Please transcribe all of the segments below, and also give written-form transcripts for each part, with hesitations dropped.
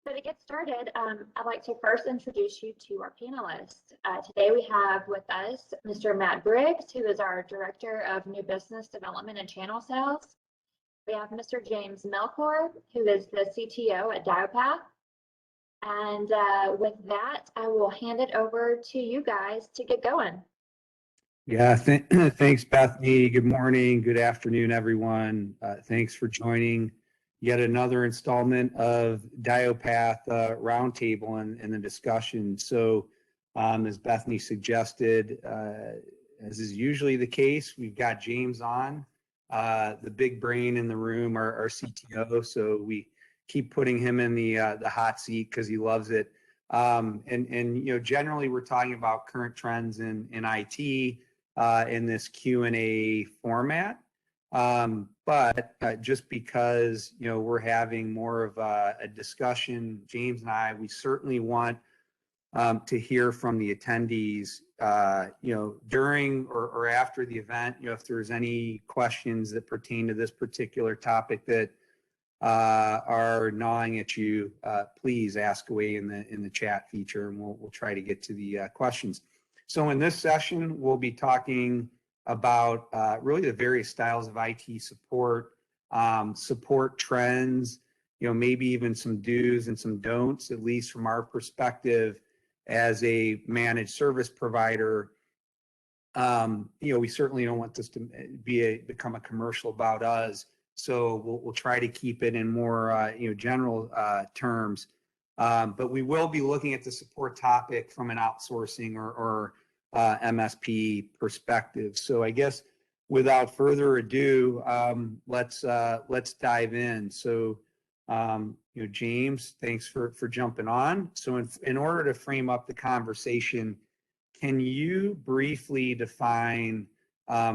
So to get started, I'd like to first introduce you to our panelists. Today we have with us Mr. Matt Briggs, who is our Director of New Business Development and Channel Sales. We have Mr. James Melchor, who is the CTO at DYOPATH. And with that, I will hand it over to you guys to get going. Yeah, thanks, Bethany. Good morning, good afternoon, everyone. Thanks for joining yet another installment of DYOPATH Roundtable and the discussion. So, as Bethany suggested, as is usually the case, we've got James on, the big brain in the room, our CTO. So we keep putting him in the hot seat because he loves it. And generally we're talking about current trends in IT in this Q&A format. But just because, we're having more of a discussion, James and I, we certainly want to hear from the attendees, during or after the event, if there's any questions that pertain to this particular topic that are gnawing at you, please ask away in the chat feature, and we'll try to get to the questions. So in this session, we'll be talking about really the various styles of IT support, support trends, maybe even some do's and some don'ts, at least from our perspective as a managed service provider. We certainly don't want this to become a commercial about us. So we'll try to keep it in more general terms. But we will be looking at the support topic from an outsourcing or MSP perspective. So I guess without further ado, let's dive in. So James, thanks for jumping on. So in order to frame up the conversation, can you briefly define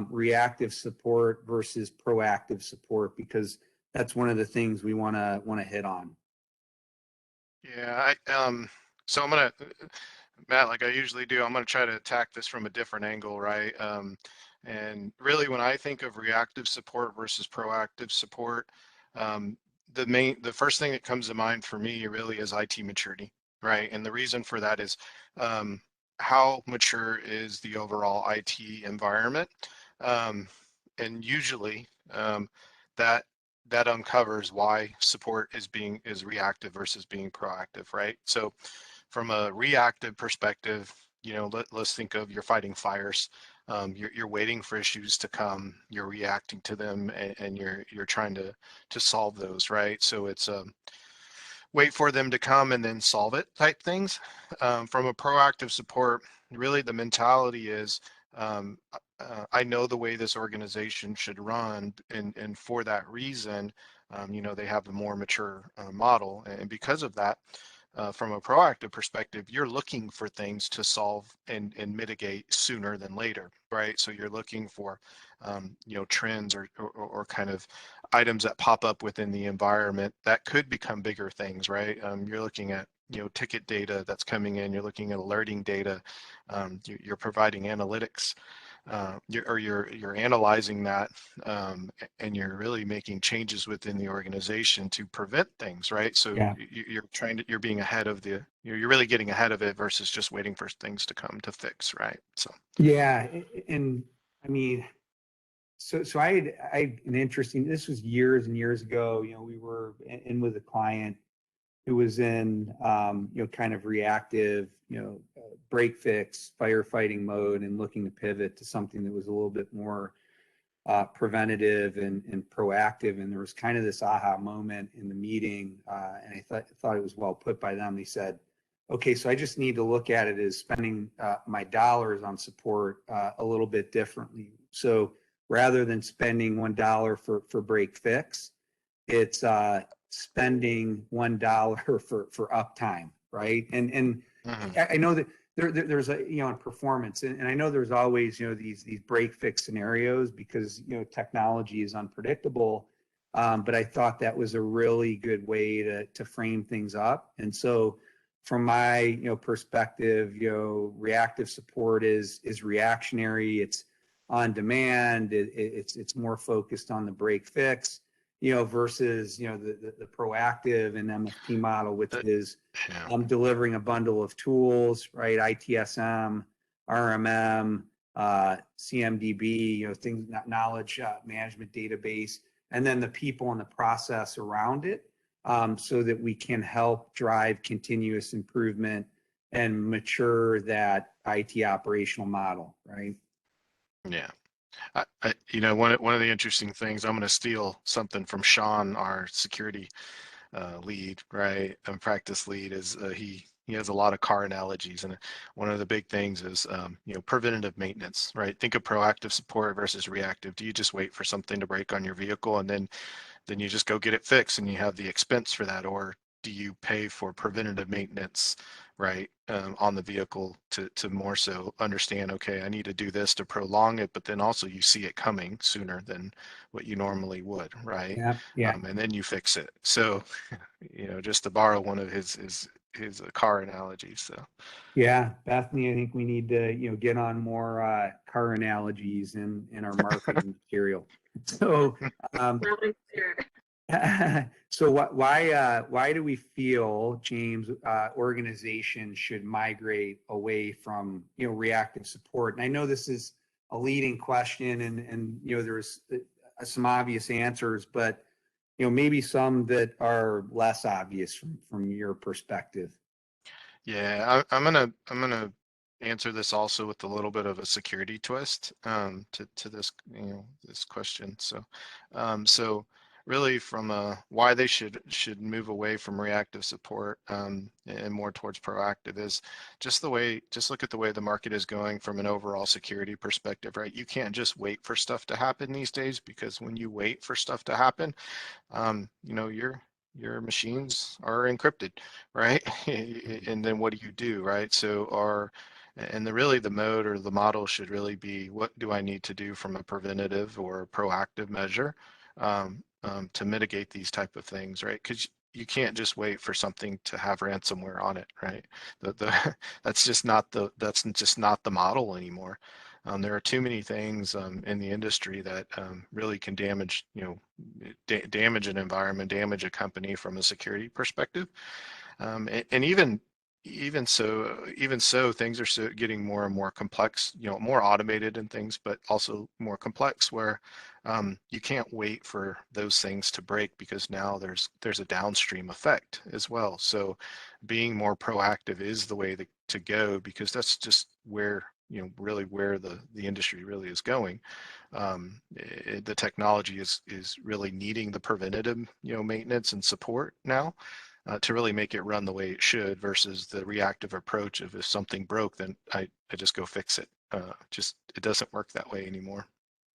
reactive support versus proactive support, because that's one of the things we want to hit on. Yeah, so I'm gonna, Matt, like I usually do, I'm gonna try to attack this from a different angle, right? And really, when I think of reactive support versus proactive support, the first thing that comes to mind for me really is IT maturity, right? And the reason for that is how mature is the overall IT environment, and usually that uncovers why support is reactive versus being proactive, right? So from a reactive perspective, let's think of you're fighting fires. You're waiting for issues to come, you're reacting to them, and you're trying to solve those, right? So it's wait for them to come and then solve it type things. From a proactive support, really the mentality is I know the way this organization should run, and for that reason, they have a more mature model, and because of that, from a proactive perspective, you're looking for things to solve and mitigate sooner than later, right? So you're looking for trends or kind of items that pop up within the environment that could become bigger things, right? You're looking at ticket data that's coming in, you're looking at alerting data, you're providing analytics, you're analyzing that, and you're really making changes within the organization to prevent things, right? So yeah. You're being ahead of you're really getting ahead of it versus just waiting for things to come to fix, right? So yeah, and I mean, so I had an interesting, this was years and years ago, we were in with a client who was in, kind of reactive, break fix, firefighting mode, and looking to pivot to something that was a little bit more preventative and proactive. And there was kind of this aha moment in the meeting, and I thought it was well put by them. They said, okay, so I just need to look at it as spending my dollars on support a little bit differently. So rather than spending $1 for break fix, it's spending $1 for uptime, right? And I know that there's a in performance, and I know there's always these break fix scenarios because technology is unpredictable, but I thought that was a really good way to frame things up. And so from my perspective, reactive support is reactionary, it's on demand, it's more focused on the break fix. versus, the proactive and MSP model, which is Yeah. delivering a bundle of tools, right? ITSM, RMM, CMDB, things, knowledge management database, and then the people and the process around it, so that we can help drive continuous improvement and mature that IT operational model, right? Yeah. One of the interesting things, I'm going to steal something from Sean, our security lead, right? And practice lead is he has a lot of car analogies, and one of the big things is preventative maintenance, right? Think of proactive support versus reactive. Do you just wait for something to break on your vehicle and then you just go get it fixed and you have the expense for that, or do you pay for preventative maintenance, right, on the vehicle to more so understand, okay, I need to do this to prolong it, but then also you see it coming sooner than what you normally would, right? Yeah, yeah, And then you fix it. So, just to borrow one of his car analogies. So yeah. Bethany, I think we need to, get on more car analogies in our marketing material. So, so why do we feel, James, organizations should migrate away from, reactive support? And I know this is a leading question, and there's some obvious answers, but maybe some that are less obvious from your perspective. yeah, I'm gonna answer this also with a little bit of a security twist to this this question. So really from why they should move away from reactive support and more towards proactive is just look at the way the market is going from an overall security perspective, right? You can't just wait for stuff to happen these days, because when you wait for stuff to happen, your machines are encrypted, right? And then what do, right? Really the mode or the model should really be, what do I need to do from a preventative or proactive measure to mitigate these type of things, right? Because you can't just wait for something to have ransomware on it, right? That's just not the model anymore. There are too many things in the industry that really can damage, damage an environment, damage a company from a security perspective. And even so, things are getting more and more complex, more automated and things, but also more complex, where you can't wait for those things to break, because now there's a downstream effect as well. So being more proactive is the way to go, because that's just where really where the industry really is going. The technology is really needing the preventative maintenance and support now to really make it run the way it should, versus the reactive approach of, if something broke, then I just go fix it. It doesn't work that way anymore.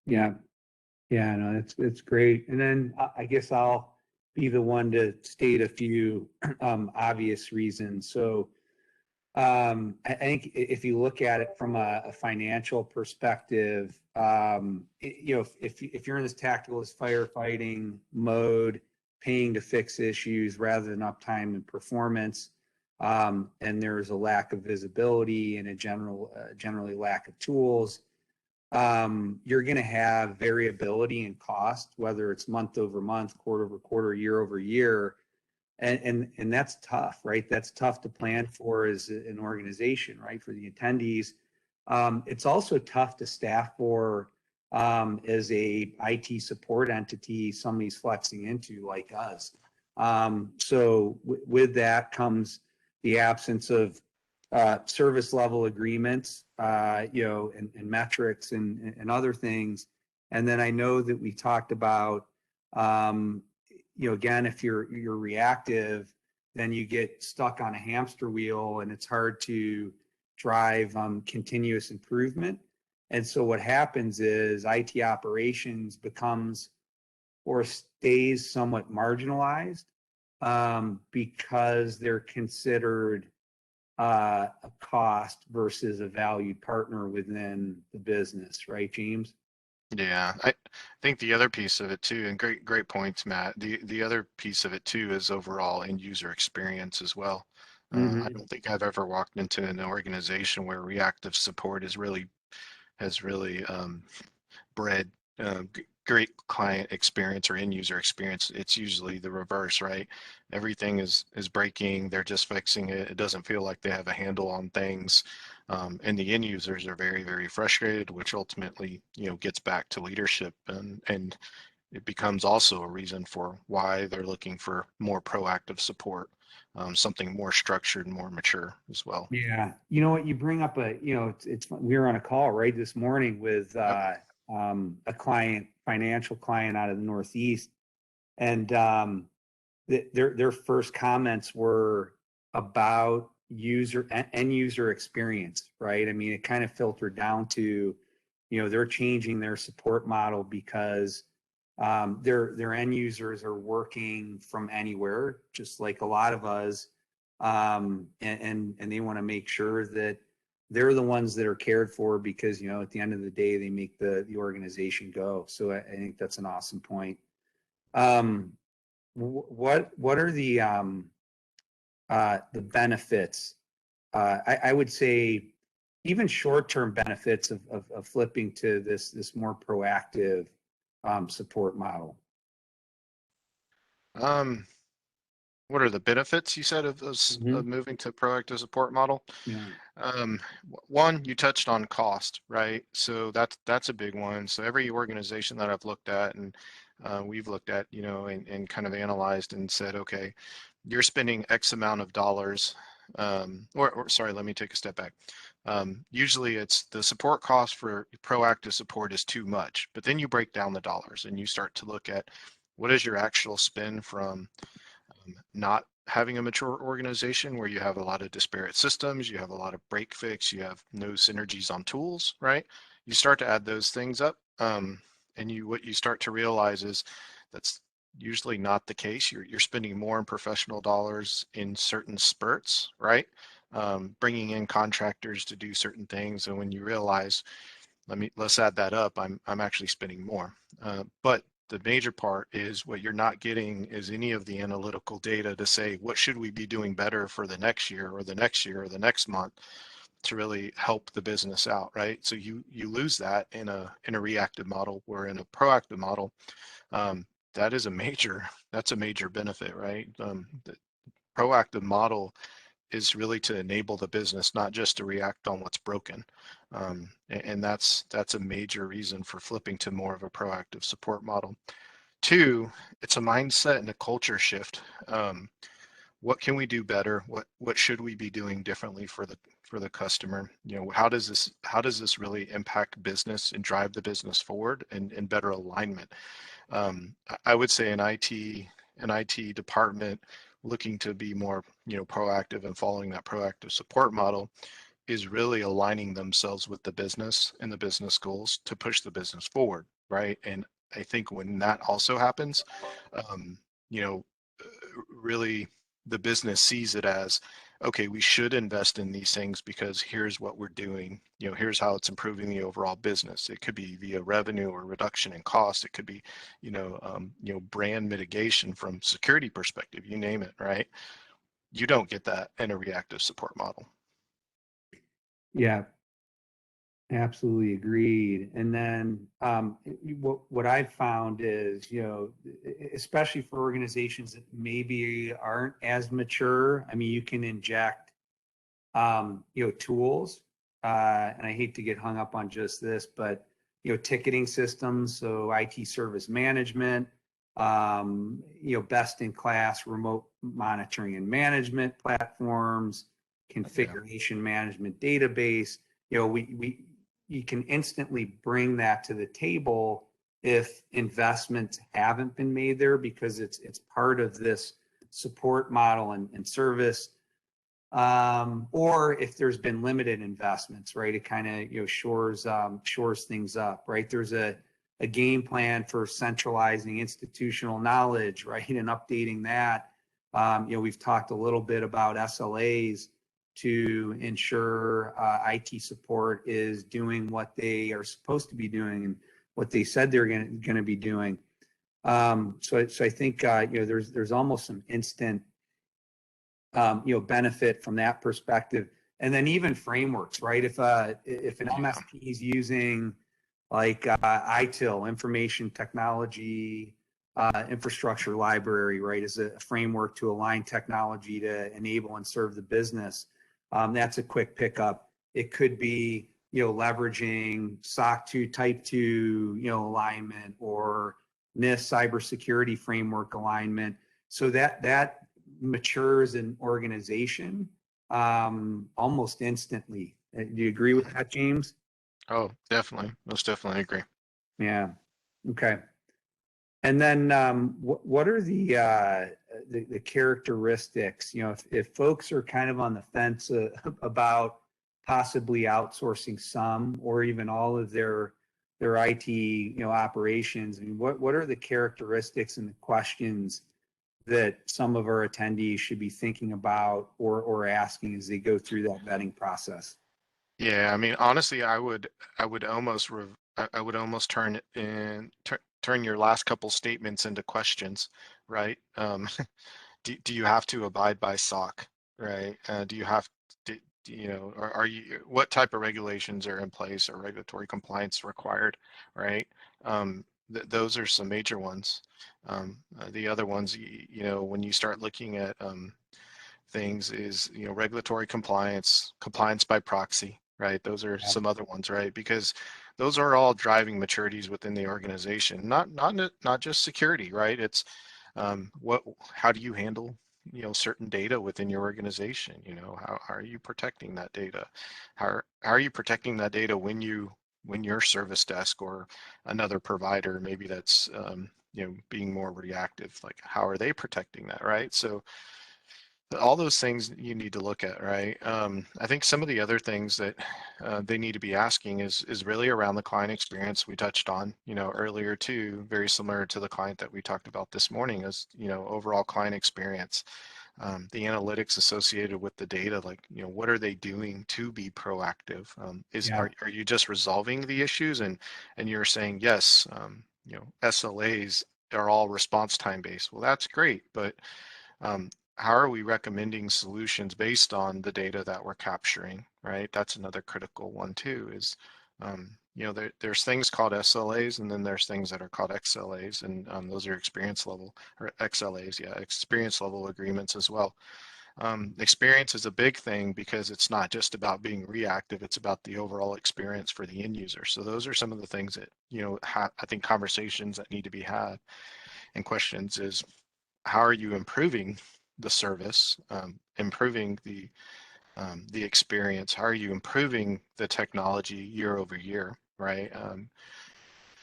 Yeah. Yeah, no, it's great. And then I guess I'll be the one to state a few obvious reasons. So I think if you look at it from a financial perspective, if you're in this tactical, this firefighting mode, paying to fix issues rather than uptime and performance, and there's a lack of visibility and a generally lack of tools, you're going to have variability in cost, whether it's month over month, quarter over quarter, year over year. And that's tough, right? That's tough to plan for as an organization, right? For the attendees. It's also tough to staff for as a IT support entity somebody's flexing into, like us. So with that comes the absence of service level agreements, and metrics and other things. And then I know that we talked about, again, if you're reactive, then you get stuck on a hamster wheel, and it's hard to drive continuous improvement. And so what happens is IT operations becomes or stays somewhat marginalized because they're considered a cost versus a valued partner within the business, right, James? Yeah, I think the other piece of it too, and great points, Matt. The other piece of it too is overall end user experience as well. I don't think I've ever walked into an organization where reactive support has really bred great client experience or end user experience, it's usually the reverse, right? Everything is breaking. They're just fixing it. It doesn't feel like they have a handle on things. And the end users are very, very frustrated, which ultimately, gets back to leadership, and it becomes also a reason for why they're looking for more proactive support, something more structured, more mature as well. Yeah. You know what, you bring up we were on a call right this morning with Yep. a financial client out of the Northeast, and their first comments were about end user experience, right? I mean, it kind of filtered down to, they're changing their support model because their end users are working from anywhere, just like a lot of us, and they want to make sure that they're the ones that are cared for, because at the end of the day they make the organization go. So I think that's an awesome point. What are the benefits? I would say even short-term benefits of flipping to this more proactive support model. Um, what are the benefits you said of those of moving to proactive support model? Yeah. One, you touched on cost, right? So that's a big one. So every organization that I've looked at, and we've looked at, and kind of analyzed and said, okay, you're spending X amount of dollars. Or sorry, let me take a step back. Usually it's the support cost for proactive support is too much, but then you break down the dollars and you start to look at what is your actual spend from not having a mature organization where you have a lot of disparate systems, you have a lot of break fix, you have no synergies on tools, right? You start to add those things up, and what you start to realize is that's usually not the case. You're spending more in professional dollars in certain spurts, right? Bringing in contractors to do certain things, and when you realize, let's add that up, I'm actually spending more. But the major part is what you're not getting is any of the analytical data to say what should we be doing better for the next year or the next year or the next month to really help the business out, right? So you lose that in a reactive model, where in a proactive model, that's a major benefit, right? The proactive model is really to enable the business, not just to react on what's broken. And that's a major reason for flipping to more of a proactive support model. Two, it's a mindset and a culture shift. What can we do better? What should we be doing differently for the customer? How does this really impact business and drive the business forward and better alignment? I would say an IT department looking to be more proactive and following that proactive support model is really aligning themselves with the business and the business goals to push the business forward, right? And I think when that also happens, um, you know, really the business sees it as, okay, we should invest in these things because here's what we're doing. Here's how it's improving the overall business. It could be via revenue or reduction in cost. It could be, brand mitigation from security perspective. You name it, right? You don't get that in a reactive support model. Yeah, absolutely agreed. And then what I've found is, especially for organizations that maybe aren't as mature, I mean, you can inject, tools, and I hate to get hung up on just this, but, ticketing systems, so IT service management, best in class remote monitoring and management platforms, configuration management database. You can instantly bring that to the table if investments haven't been made there, because it's part of this support model and service, or if there's been limited investments, right? It kind of shores things up, right? There's a game plan for centralizing institutional knowledge, right, and updating that. We've talked a little bit about SLAs to ensure IT support is doing what they are supposed to be doing and what they said they're going to be doing. So I think there's almost some instant benefit from that perspective. And then even frameworks, right? If an MSP is using like ITIL, Information Technology Infrastructure Library, right, is a framework to align technology to enable and serve the business. That's a quick pickup. It could be, leveraging SOC 2 Type 2, alignment, or NIST cybersecurity framework alignment. So that matures an organization almost instantly. Do you agree with that, James? Oh, definitely. Most definitely agree. Yeah. Okay. And then what are the characteristics? If folks are kind of on the fence about possibly outsourcing some or even all of their IT operations, I mean, what are the characteristics and the questions that some of our attendees should be thinking about or asking as they go through that vetting process? Yeah, I mean, honestly, I would almost I would almost turn your last couple statements into questions, right? Do you have to abide by SOC, right? Do you have to, are you, what type of regulations are in place or regulatory compliance required, right? Those are some major ones. The other ones, when you start looking at things is, regulatory compliance, compliance by proxy, right? Those are Yeah. some other ones, right? Because those are all driving maturities within the organization, not just security, right? It's how do you handle, certain data within your organization? How are you protecting that data? How are you protecting that data when your service desk or another provider, maybe that's being more reactive, like how are they protecting that, right? So all those things you need to look at, right? I think some of the other things that they need to be asking is really around the client experience we touched on, earlier too, very similar to the client that we talked about this morning is, overall client experience. The analytics associated with the data, like, what are they doing to be proactive? Yeah. Are you just resolving the issues and you're saying, yes, SLAs are all response time based. Well, that's great, but how are we recommending solutions based on the data that we're capturing, right? That's another critical one too, is, there's things called SLAs and then there's things that are called XLAs, and those are experience level, or XLAs, yeah, experience level agreements as well. Experience is a big thing because it's not just about being reactive, it's about the overall experience for the end user. So those are some of the things that, I think conversations that need to be had, and questions is, how are you improving the service, improving the experience? How are you improving the technology year over year, right?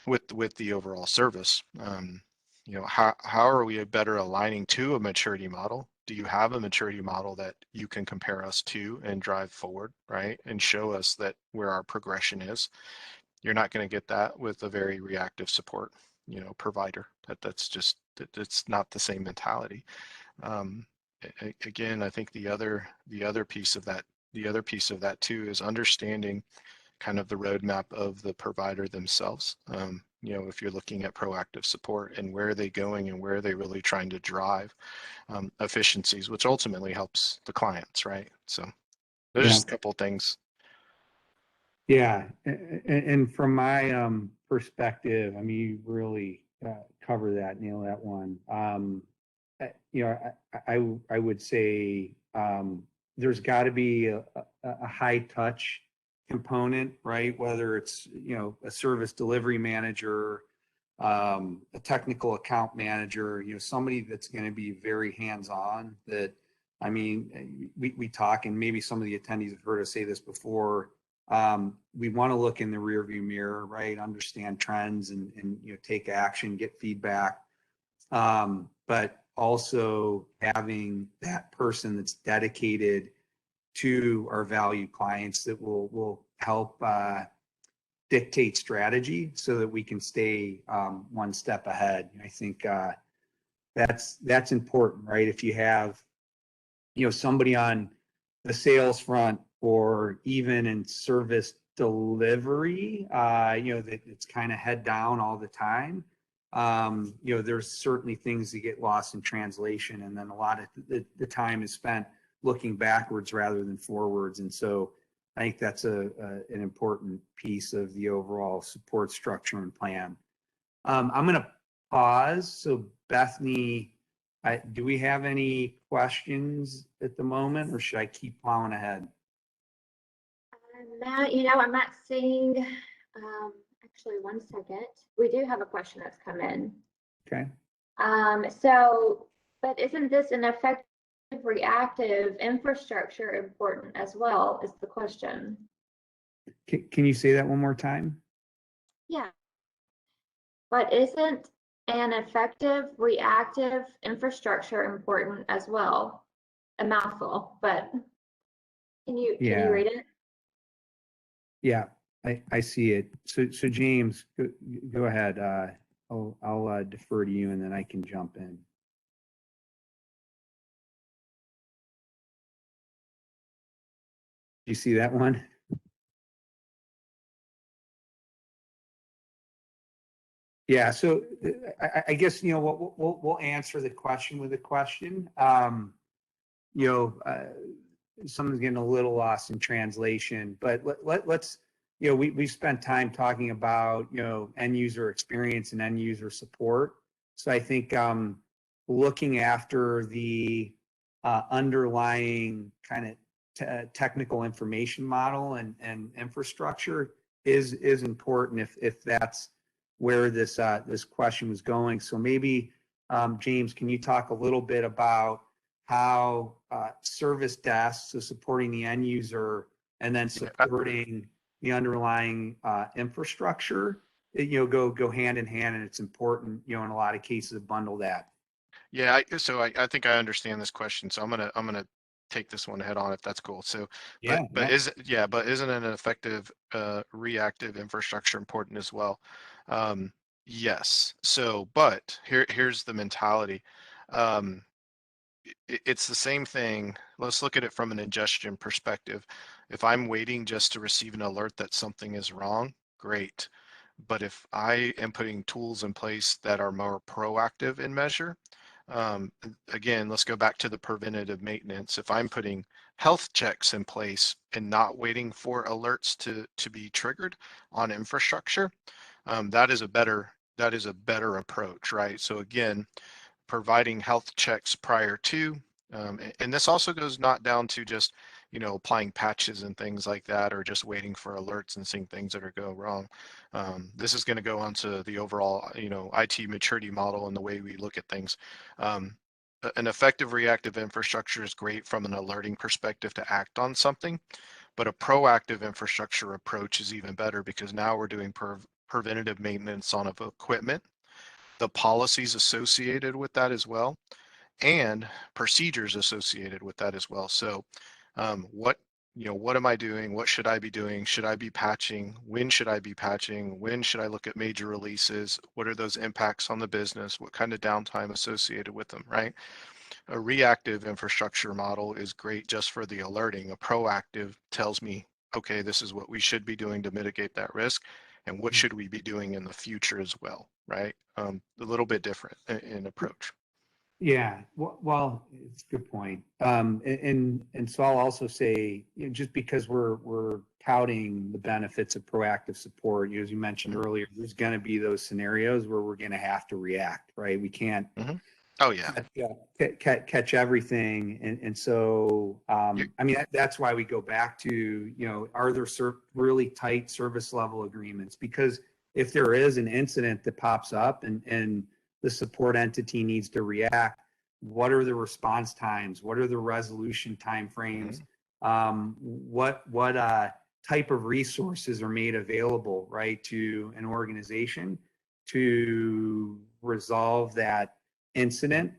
With the overall service, how are we better aligning to a maturity model? Do you have a maturity model that you can compare us to and drive forward, right? And show us that where our progression is. You're not going to get that with a very reactive support, provider. That's not the same mentality. Um, Again, I think the other piece of that too is understanding kind of the roadmap of the provider themselves. If you're looking at proactive support and where are they going and where are they really trying to drive efficiencies, which ultimately helps the clients, right? So there's Yeah. just a couple of things. Yeah, and from my perspective, I mean, you really cover that, nail that one. I would say there's got to be a high touch component, right? Whether it's a service delivery manager, a technical account manager, somebody that's going to be very hands on. That, I mean, we talk, and maybe some of the attendees have heard us say this before. We want to look in the rearview mirror, right? Understand trends and take action, get feedback. But also having that person that's dedicated to our valued clients that will help dictate strategy so that we can stay one step ahead. I think that's important, right? If you have somebody on the sales front or even in service delivery, that it's kind of head down all the time. There's certainly things that get lost in translation, and then a lot of the time is spent looking backwards rather than forwards. And so I think that's an important piece of the overall support structure and plan. I'm going to pause. So Bethany, do we have any questions at the moment, or should I keep plowing ahead? Matt, I'm not seeing, actually 1 second. We do have a question that's come in. Okay. But isn't this an effective reactive infrastructure important as well, is the question. Can you say that one more time? Yeah. But isn't an effective reactive infrastructure important as well? A mouthful, but can you read it? Yeah, I see it. So James, go ahead. I'll defer to you and then I can jump in. Do you see that one? Yeah, so I guess, we'll answer the question with a question. Someone's getting a little lost in translation, but let's, we spent time talking about, end user experience and end user support. So I think looking after the underlying kind of technical information model and infrastructure is important if that's where this question was going. So maybe James, can you talk a little bit about how service desks, so supporting the end user and then supporting the underlying infrastructure, go hand in hand, and it's important, in a lot of cases to bundle that. Yeah, I think I understand this question, so I'm gonna take this one head on if that's cool. So, but isn't an effective reactive infrastructure important as well? Yes. So, but here's the mentality. It's the same thing. Let's look at it from an ingestion perspective. If I'm waiting just to receive an alert that something is wrong, great. But if I am putting tools in place that are more proactive in measure, again, let's go back to the preventative maintenance. If I'm putting health checks in place and not waiting for alerts to be triggered on infrastructure, that is a better approach, right? So again, providing health checks prior to, and this also goes not down to just, applying patches and things like that, or just waiting for alerts and seeing things that are going wrong. This is going to go on to the overall, IT maturity model and the way we look at things. An effective reactive infrastructure is great from an alerting perspective to act on something, but a proactive infrastructure approach is even better because now we're doing preventative maintenance on equipment, the policies associated with that as well, and procedures associated with that as well. So what am I doing? What should I be doing? Should I be patching? When should I be patching? When should I look at major releases? What are those impacts on the business? What kind of downtime associated with them, right? A reactive infrastructure model is great just for the alerting. A proactive tells me, okay, this is what we should be doing to mitigate that risk, and what should we be doing in the future as well, right? A little bit different in approach. Yeah, well, it's a good point. And so I'll also say, just because we're touting the benefits of proactive support, as you mentioned earlier, there's going to be those scenarios where we're going to have to react, right? We can't. Oh yeah. Catch everything, and so I mean that's why we go back to, are there really tight service level agreements? Because if there is an incident that pops up and the support entity needs to react, what are the response times? What are the resolution timeframes? What type of resources are made available, right, to an organization to resolve that incident,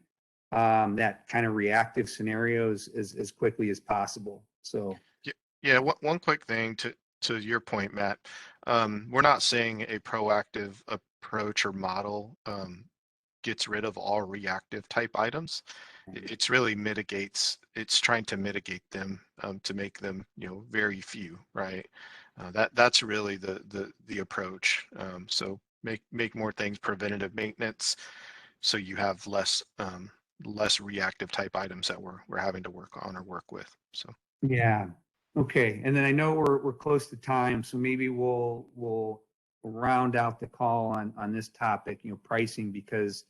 that kind of reactive scenarios as quickly as possible. So yeah, one quick thing to your point, Matt. We're not saying a proactive approach or model gets rid of all reactive type items. It's really it's trying to mitigate them, to make them, very few, right? That's really the approach. So make more things preventative maintenance, so you have less reactive type items that we're having to work on or work with. So yeah, Okay, and then I know we're close to time, so maybe we'll round out the call on this topic, pricing, because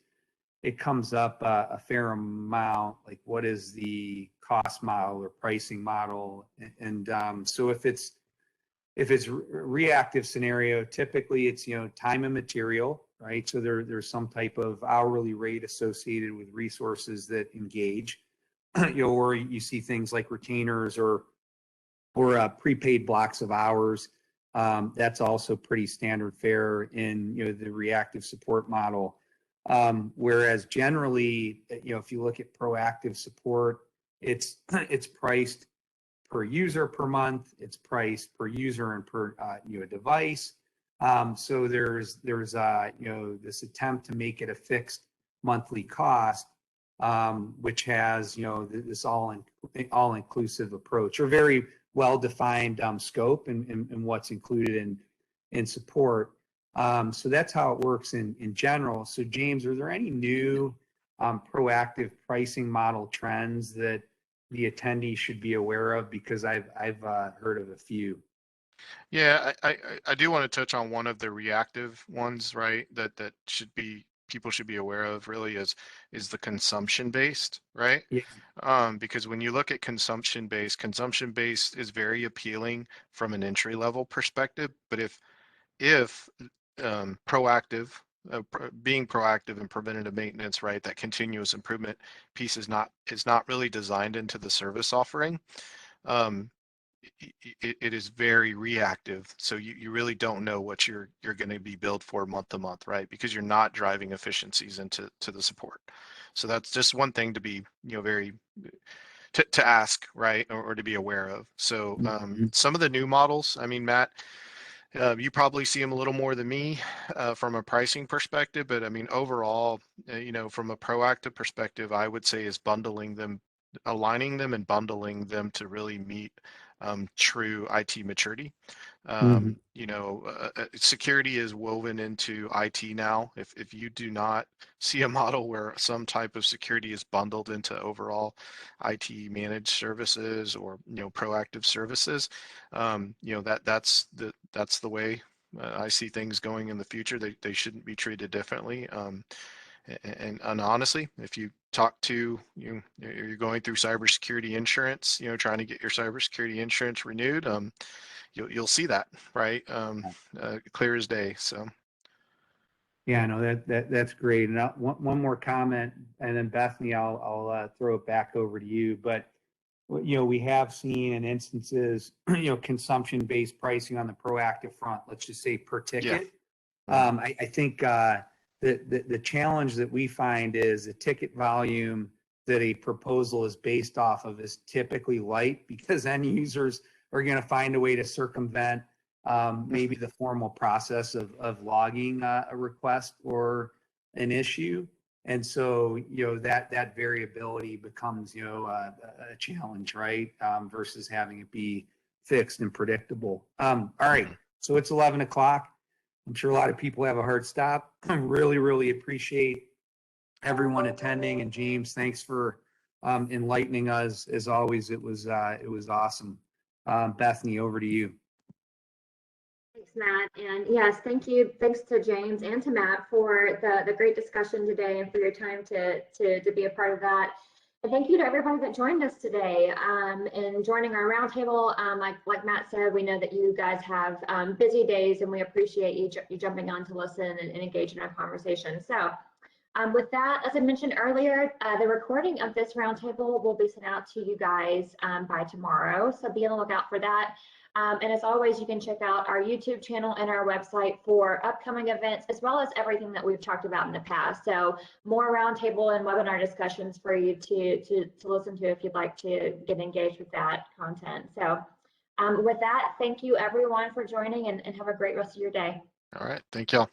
it comes up a fair amount, like what is the cost model or pricing model? And so if it's reactive scenario, typically it's, time and material, right? So there's some type of hourly rate associated with resources that engage, or you see things like retainers or prepaid blocks of hours. That's also pretty standard fare in, the reactive support model. Whereas generally, if you look at proactive support, it's priced per user per month. It's priced per user and per device. So there's this attempt to make it a fixed monthly cost, which has this all-inclusive approach, or very well-defined scope and what's included in support. So that's how it works in general. So James, are there any new proactive pricing model trends that the attendee should be aware of? Because I've heard of a few. Yeah, I do want to touch on one of the reactive ones, right? That people should be aware of, really, is the consumption based, right? Yeah. Because when you look at consumption based is very appealing from an entry level perspective. But if proactive, being proactive and preventative maintenance, right, that continuous improvement piece is not really designed into the service offering, it is very reactive. So you really don't know what you're going to be billed for month to month, right? Because you're not driving efficiencies into the support. So that's just one thing to be, very to ask, right, or to be aware of. So some of the new models, I mean, Matt, you probably see them a little more than me from a pricing perspective, but I mean, overall, from a proactive perspective, I would say is bundling them, aligning them and bundling them to really meet true IT maturity. Security is woven into IT now. If you do not see a model where some type of security is bundled into overall IT managed services or proactive services, that's the way I see things going in the future. They shouldn't be treated differently. And honestly, if you talk to you're going through cybersecurity insurance, trying to get your cybersecurity insurance renewed, you'll see that, right? Clear as day. So. Yeah, no, that's great. And one more comment, and then Bethany, I'll throw it back over to you. But we have seen in instances, consumption-based pricing on the proactive front. Let's just say per ticket. Yeah. I think the challenge that we find is the ticket volume that a proposal is based off of is typically light, because end users are going to find a way to circumvent maybe the formal process of logging a request or an issue. And so, that variability becomes, a challenge, right? Versus having it be fixed and predictable. All right. So it's 11 o'clock. I'm sure a lot of people have a hard stop. I really appreciate everyone attending. And James, thanks for enlightening us. As always, it was awesome. Bethany, over to you. Thanks, Matt. And yes, thank you. Thanks to James and to Matt for the great discussion today and for your time to be a part of that. And thank you to everybody that joined us today and joining our roundtable. Like Matt said, we know that you guys have busy days, and we appreciate you jumping on to listen and engage in our conversation. So with that, as I mentioned earlier, the recording of this roundtable will be sent out to you guys by tomorrow. So be on the lookout for that. And as always, you can check out our YouTube channel and our website for upcoming events, as well as everything that we've talked about in the past. So more roundtable and webinar discussions for you to listen to if you'd like to get engaged with that content. So with that, thank you everyone for joining, and have a great rest of your day. All right. Thank y'all.